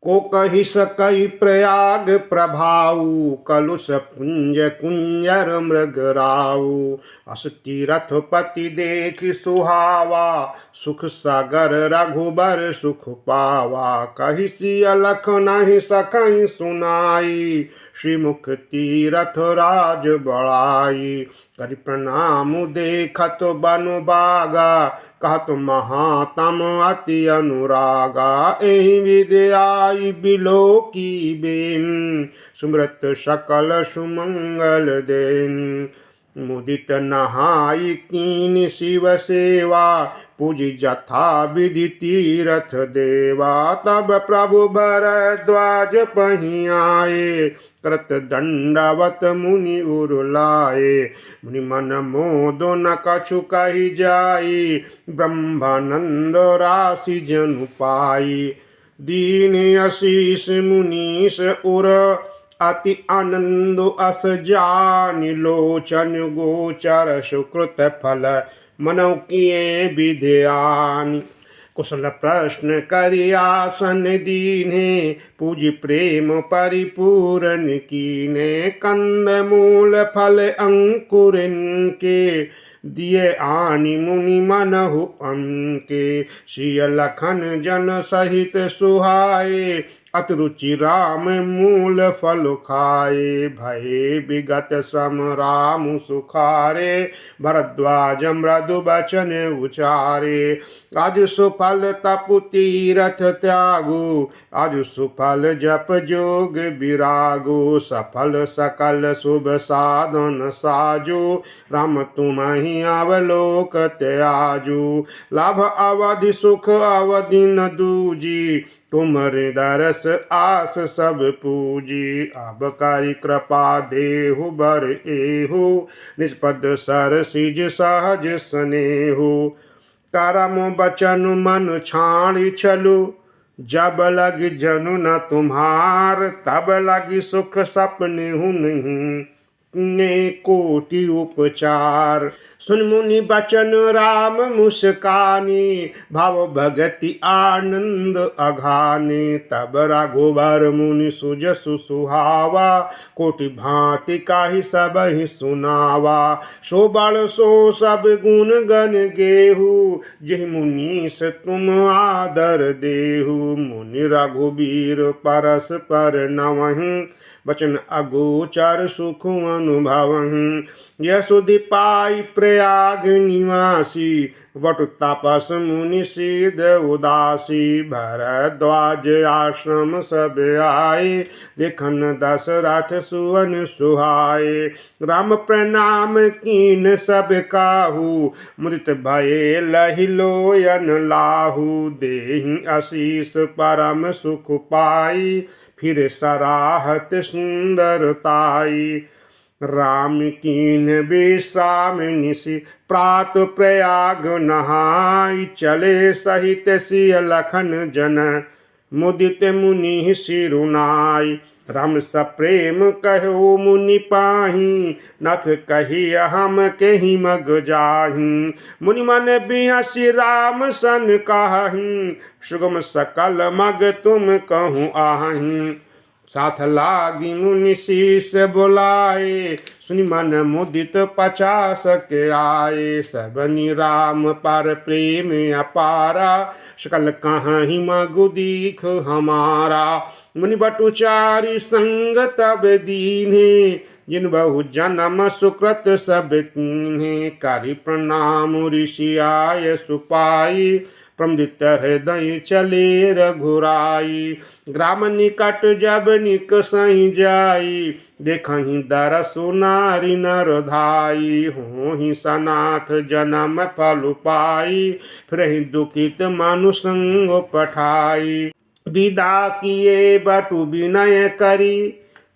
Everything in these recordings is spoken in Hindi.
को कहि सकई प्रयाग प्रभाऊ, कलुष पुंज कुंजर मृगराऊ। अस तीरथ पति देख सुहावा, सुख सागर रघुबर सुख पावा। कहि सिय लख नहीं सकई सुनाई, श्रीमुख तीरथ राज बड़ाई। करि प्रणाम देखत बनु बागा, कहत महातम अति अनुरागा। एहि विद्याई बिलो की बेन, सुमृत सकल सुमंगल देन। मुदित नहाई कीन शिव सेवा, पूजी जथा विधि तीरथ देवा। तब प्रभु भरद्वाज पही आए, करत दंडवत मुनि उरुलाए। मुनि मन मोद न कछु कहि जाई, ब्रह्मानंद राशि जनु पाई। दीन आशीष मुनीश उर, अति आनंद अस जानि। लोचन गोचर सुकृत फल, मनौ किए विद्यानि। कुशल प्रश्न करि आसन दीन्हे, पूजि प्रेम परिपूरन कीने। कंद मूल फल अंकुर इनके, दिए आनि मुनि मनहु अनके। सिय लखन जन सहित सुहाए, अति रुचि राम मूल फल खाए। भये विगत श्रम राम सुखारे, भरद्वाज मृदु बचन उचारे। आज सुफल तपु तीरथ त्यागु, आज सुफल जप जोग विरागु। सफल सकल शुभ साधन साजु, राम तुम्हि अवलोक त्याजु। लाभ अवधि सुख अवधि न दूजी, तुम्हारे दरस आस सब पूजी। अब करि कृपा देहु बर एहु, निष्पद सर सिज सहज स्नेहु। करम बचन मन छाणी छलु, जब लग जनु न तुम्हार। तब लगी सुख सपने हूँ नहीं, ने कोटि उपचार। सुन मुनि बचन राम मुस्कानी, भाव भगति आनंद अघाने। तब रघुबर मुनि सुजसु सुहावा, कोटि भांति काहि सबहि सुनावा। सो बड़ सो सब गुण गण गेहु, जेहि मुनीस तुम आदर देहु। मुनि रघुबीर परस पर नवहिं, वचन अगोचर सुख अनुभवहिं। यशोधि पाई प्रयाग निवासी, वटु तपस मुनि सिद्ध उदासी। भरद्वाज आश्रम सब आए, देखन दशरथ सुवन सुहाए। राम प्रणाम कीन सब काहू, मुदित भये लहि लोयन लाहू। देहि आशीष परम सुख पाई, फिर सराहत सुंदरताई। राम कीन विश्राम निशि, प्रात प्रयाग नहाई। चले सहित सिय लखन जन, मुदित मुनि सिरुनाई। राम सप्रेम कहो मुनि पाही, नथ कही हम कही मग जाही। मुनि मन बिहसि राम सन कहि, सुगम सकल मग तुम कहूँ आही। साथ लागी मुनि शीस बुलाए, सुनि मन मुदित 50 के आए। सबनि राम पर प्रेम अपारा, सकल कहीं मगु दीख हमारा। मुनि बटुचारी संग तब दीन्हे, जिन बहु जन्म सुकृत सब कीन्हे। करि प्रणाम ऋषि आय सुपाई, प्रमुदित हृदय चले रघुराई। ग्राम निकट जब निक सही जाई, देखहि दरसु नारी नर धाई। होहि सनाथ जन्म फल पाई, फिरहि दुखित मनु संग पठाई। विदा किए बटु विनय करी,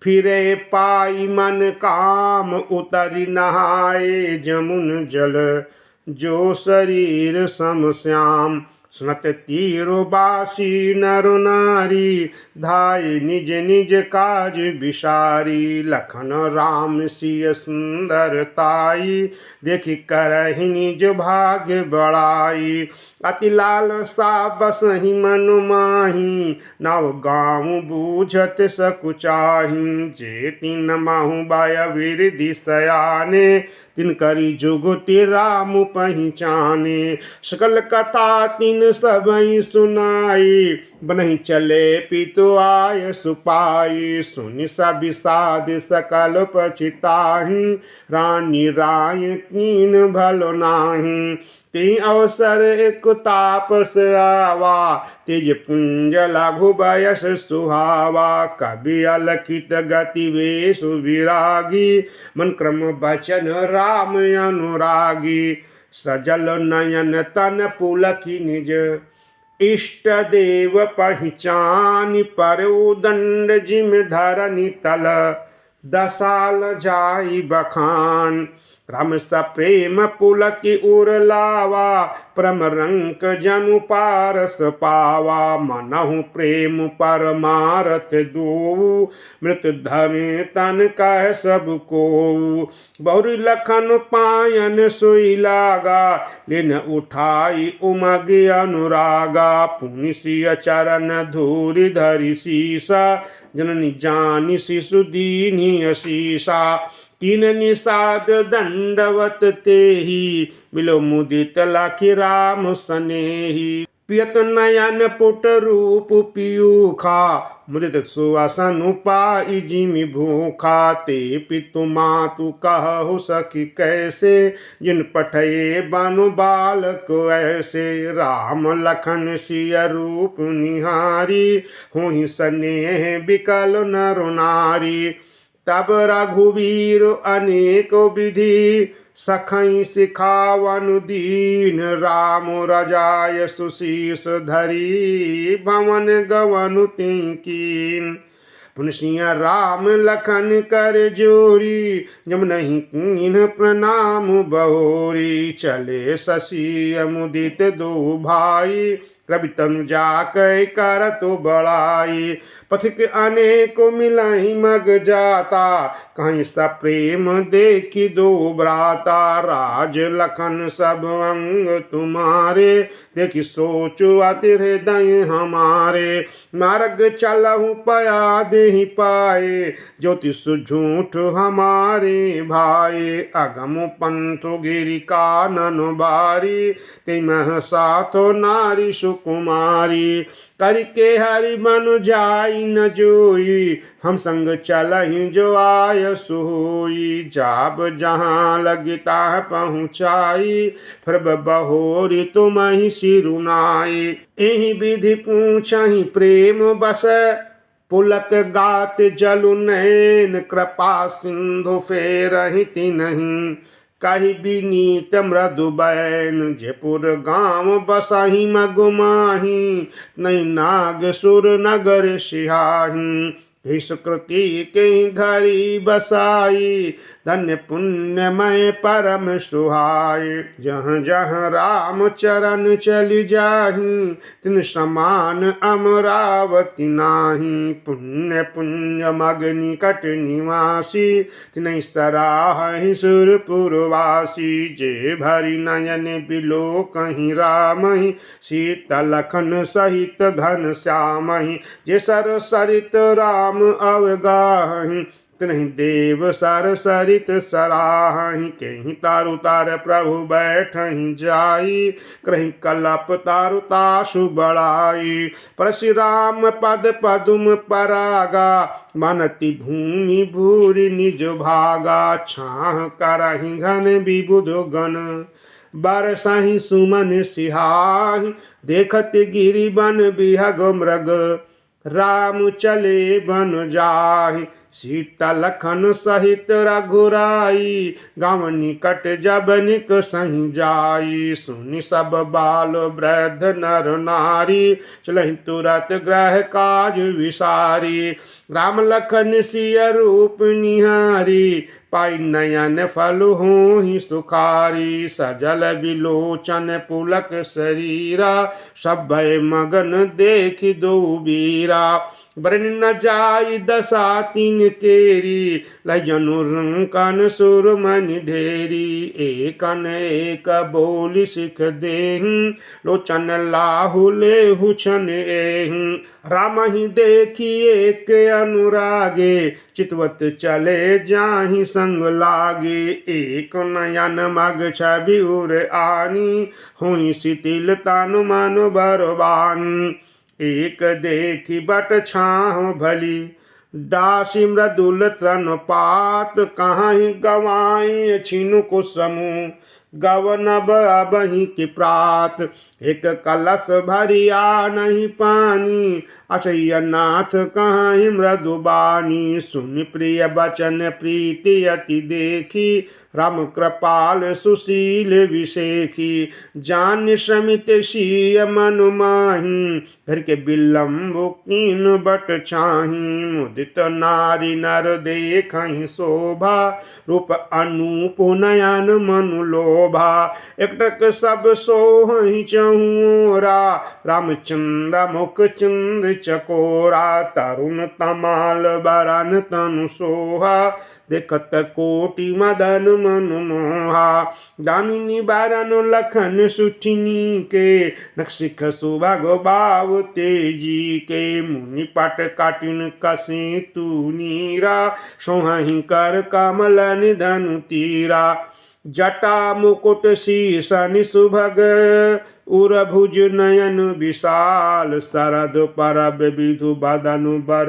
फिरे पाई मन काम उतरि। नहाए जमुन जल जो शरीर सम श्याम, सुनत तीरो बासी नर नारी, धाय निज निज काज बिसारी। लखन राम सिय सुंदरताई, देखि करहि निज भाग्य बड़ाई। अति लालसा बसहि मनु माही, नाव गाँव बूझत सकुचाही। जे तिन माहु बाय विरधि सयाने, तिन करी जुगति राम पहिचाने। सकल कथा तिन सबई सुनाई, बनहि चले पितु आय सुपाई। सुनि सब विषाद सकल पछिताहि, रानी राय कीन भलो नाही। ते अवसर एक तापस आवा, तेज पुंज लघु बयस सुहावा। कवि अलखित गति वेशु विरागी, मन क्रम बचन राम अनुरागी। सजल नयन तन पुलकी निज, इष्ट देव पहचान। पर उदंड जिम धरनी तल, दसाल जाई बखान। राम सप्रेम पुलकी उर लावा, परम रंक जनु पारस पावा। मनहु प्रेम परमारथ दो, मृत धमे तन कह सब को। बहुरी लखन पायन सोई लागा, लेन उठाई उमग अनुरागा। पुनि सिय चरण धूरि धरि सीसा, जननी जानि शिशु दीनि असीसा। तीन निषाद दंडवत तेहि, मिलो मुदित लाखि राम सनेहि। पियत नयन पुट रूप पीयूखा, मुदित सुवासन पाई जिमि भूखा। ते पितु मातु कहु सखी कैसे, जिन पठये बनु बालक ऐसे। राम लखन सिय रूप निहारी, होहि स्नेह बिकल नर नारी। तब रघुवीर अनेक विधि, सखई सिखावनु दीन। राम रजाय सुशीष धरी, भवन गवनु तिनकीन। पुनि सिय राम लखन कर जोरी, जम नहीं कीन्ह प्रणाम बहोरी। चले शशि मुदित दो भाई, रवि तनु जाकै करत बड़ाई। पथिक अनेक मिलहि मग जाता, कहीं सप्रेम देखि दो भ्राता। राज लखन सब अंग तुम्हारे, देखि सोचु अति हृदय हमारे। मार्ग चलहु पया देहि पाए, ज्योतिष झूठ हमारे भाई। अगम पंथु गिरि कानन बारी, तिमह साथो नारी सुकुमारी। करके हरि मनु जाई न जोई, हम संग चलहि जो आय सोई। जाब जहाँ लगी ताह पहुँचाई, फिर बहोरी तुमहि सिरुनाई। एहि विधि पूछहि प्रेम बस, पुलक गात जलु नैन। कृपा सिंधु फेरहि तिन्हि, कहि विनीत मृदु बैन। जयपुर गाँव बसहि मगु माही, नहीं नाग सुर नगर सिहाही। सुकृति के घरी बसाई, धन्य पुण्यमय परम सुहाय। जहाँ जहाँ राम चरण चलि जाहि, तिन समान अमरावती नाही। पुण्य पुण्य मग निकट निवासी, तिनहि सराहि सुरपुरवासी। जे भरि नयन बिलो कहीं रामहि, सीता लखन सहित घन श्यामहि। जे सर सरित राम अवगाहि, तिनहि देव सर सरित सराहि। केहि तारु तार प्रभु बैठहि जाई, करहि कलप तारु तासु बड़ाई। परशुराम पद पदुम परागा, मनति भूमि भूरि निज भागा। छाह करहि घन विबुध गण, बरसहि सुमन सिहाहि। देखत गिरि बन बिहग मृग, राम चले बन जाहि। सीता लखन सहित रघुराई, गाँव निकट जब निक सही जाई। सुनि सब बाल वृद्ध नर नारी, चलहि तुरत ग्रह काज विसारी। राम लखन सिय रूप निहारी, पाई नयन फल होहि सुखारी। सजल विलोचन पुलक शरीरा, सभय मगन देख दो बीरा। बरन न जाई दशा तीन तेरी, लजनु रंकन सुरमनि ढेरी। एकन एक बोली सिख देहि, लोचन लाहु लेहु छन एहि। राम ही देखी एक अनुरागे, चितवत चले जाहि संग लागे। एक नयन मग छवि उर आनी, हुई शिथिल तनु मन बरबानी। एक देखी बट छाह भली, दासी मृदुल तृण पात। कहाँ गवाई छिनु कुसमु, गवनब अबहि की प्रात। एक कलश भरिया नहीं पानी, अछय नाथ कहाँ मृदुबानी। सुन प्रिय बचन प्रीति अति देखी, राम कृपाल सुशील विशेखी। जान श्रमित शीय मनु माही, घर के विलम्ब कीन बट छाही। मुदित नारी नर देखहि शोभा, रूप अनूप नयन मनु लोभा। एकटक सब सोहि चहुरा, रामचंद्र मुख चंद चकोरा। तरुण तमाल बरन तनु सोहा, देखत कोटि मदन मनु मोहा। दामिनी बरन लखन सुठिनी के, नक्षिख सुभग बाव तेजी के। मुनि पट काटिन कसे तू नीरा, सोहहि कर कमल निधनु तीरा। जटा मुकुट शीसन सुभग, उरभुज नयन विशाल। शरद परब विधु बदनु बर,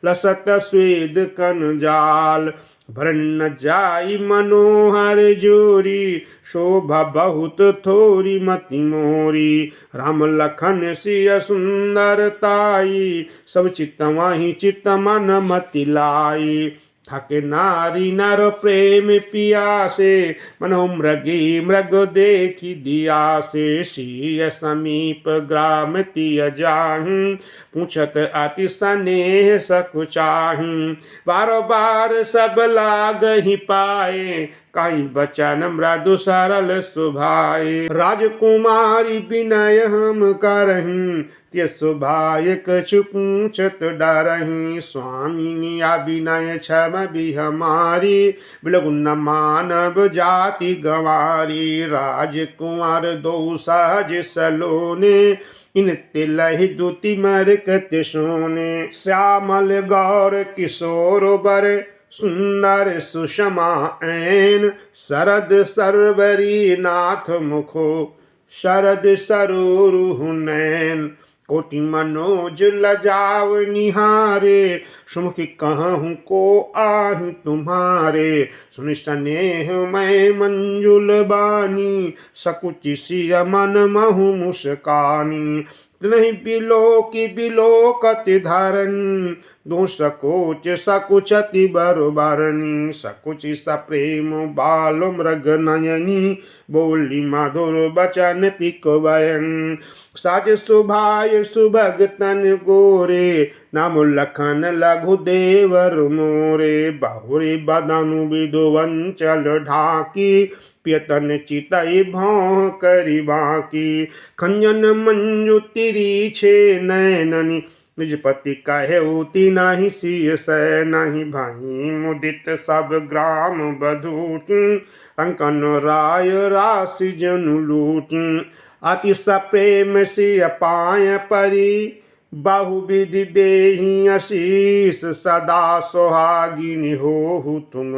लसत स्वेद कन जाल। भरन न जाई मनोहर जोरी, शोभा बहुत थोरी मति मोरी। राम लखन सिय सुंदरताई, सब चित्त माहि चित्त मन मति लाई। थके नारी नर प्रेम पियासे, मनो मृगी मृग देखी दियासे। सिय समीप ग्राम तिय जाहि, पूछत अति स्नेह सकुचाहि। बार बार सब लाग ही पाए, काई बचन मृदु सरल सुभाए। राजकुमारी विनय हम करहीं, त्य सुभाय कछु पूछत डरहीं। स्वामिनी अभिनय क्षम भी हमारी, बिलगु न मानव जाति गंवारी। राजकुमार दो सहज सलोने, इन तिलहि दुति मरकत सोने। श्यामल गौर किशोर बर, सुंदर सुषमा ऐन। शरद सरवरी नाथ मुखो, शरद सरोरुह नैन। कोटि मनोज लजाव निहारे, सुमुखी कहूँ को आहि तुम्हारे। सुनि स्नेह मैं मंजुल बानी, सकुचि सिय मन महु मुस्कानी। नहीं बिलोकी बिलोकति धरनी, दो सकोच सकुचति बरबरनी। सकुचि सप्रेम बाल मृग नयनी, बोली मधुर बचन पिक बयन। साज सुभाय सुभग तन गोरे, नाम लखन लघु देवर मोरे। बहुरी बदनु विधुवंचल ढाकी, पियतन चितई भौं करी बाकी। खंजन मंजु तिरीछे नैननी, निज पति कहे उति नाही सिय सै नहीं। भाई मुदित सब ग्राम बधूटी, अंकन राय राशि जनु लूटी। अति सप्रेम सिय पाय परी, बहुविधि देहि आशीष। सदा सोहागिनी होहु तुम,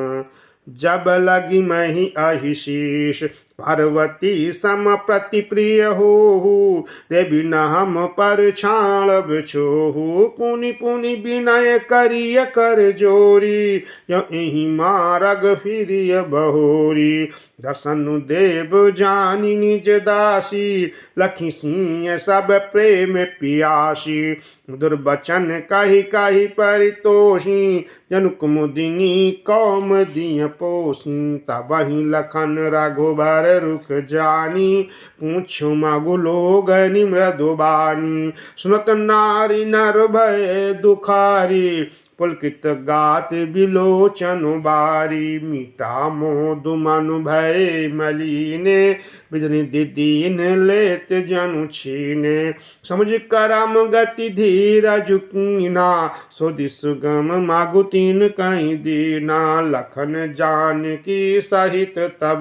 जब लगी मही अहिशीष। पार्वती सम प्रति प्रिय होहु, देवी न हम पर छाड़ब छोहु। पुनि पुनि विनय करिय कर जोरी, यही मारग फिरिय बहोरी। दर्शन देव जानी निज दासी, लखी सिंह सब प्रेम पियासी। मधुर बचन कही कही परितोषी, जनु कुमुदिनी कौम दिय पोषी। तबहि लखन रघुबर रुख जानी, पूछो मागु लोग मृदुबानी। सुनत नारी नर भय दुखारी, पुलकित गात बिलोचन बारी। मीठा मोदु मनु भय मलीने, बिजनि दीन लेत जनु छीने। समुझ करम गति धीरज कीना, सोधि सुगम मागु तीन कहीं दीना। लखन जानकी सहित तब,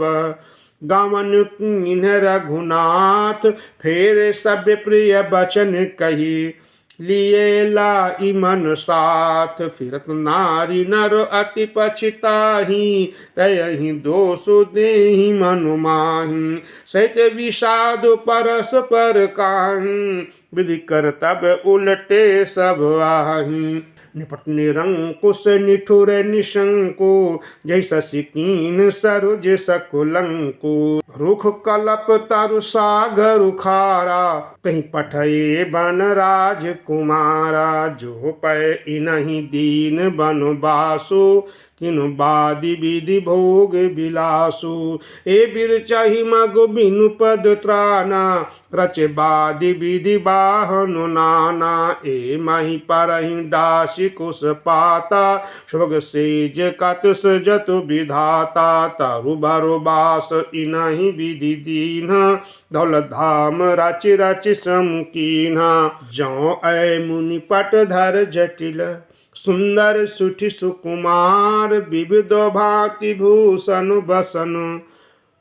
गावन कीन रघुनाथ। फेर सब प्रिय बचन कही, लिए लाई मन साथ। फिरत नारी नर अति पछताही, तयहि दोषु देहि मनु माही। सहित विषाद परस पर काहीं, विधि कर तब उलटे सब आही। निपट निरंकुश निठुर निशंको, जैसा सिकीन सरुज सकुलंको। रुख कलप तरु सागर उखारा, कहीं पठये बन राजकुमारा। जो पै इनहि दीन बनवासु, किनु बादि विधि भोग बिलासु। ए बिरचहि मगु बिनु पद त्राना, रचे बादि विधि बाहनु नाना। ए मही परहि दासी कुश पाता, शुभग सेज कतुस जतु विधाता। तरु बरु बास इनहि विधि दीन्हा, दौलत धाम रचि रचि श्रम कीन्हा। जौ ऐ मुनि पट धर जटिल, सुंदर सुठि सुकुमार। विविध भांति भूषण बसन,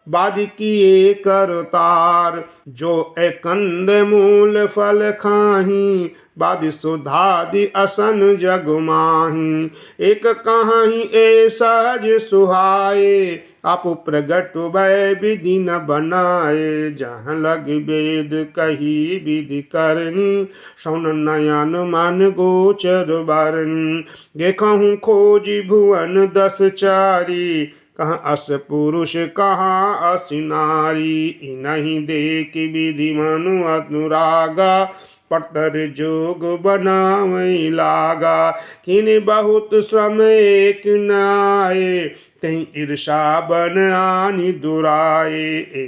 बादि किए करतार। जो कंद मूल फल खाही, बादि सुधादि असन जग माही। एक कहाही ए सहज सुहाए, आपु प्रगट भय विधि न बनाए। जहाँ लग वेद कही विधि करनी, सौन नयन मन गोचर बरनी। देखहु खोजी भुवन 10 चारी, कहाँ अस पुरुष कहाँ अस नारी। इनहि देख विधि मनु अनुरागा, पटर जोग बनावै लागा। किन बहुत श्रम एक नाये, तहीं ईर्षा बन आनि दुराए।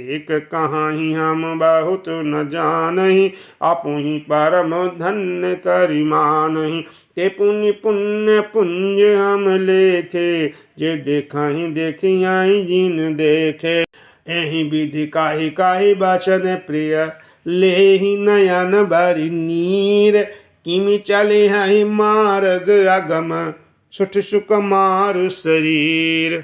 एक कहाही हम बहुत न जानहि, आपुहि परम धन्य करि मानहि। ते पुण्य पुण्य पुंज हम लेखे, जे देखहि देखियाई जिन देखे। एहि विधि काहि काहि बचन प्रिय, लेहि नयन भरि नीर। किमि चले हहि मार्ग अगम, सुठ सुकुमार शरीर।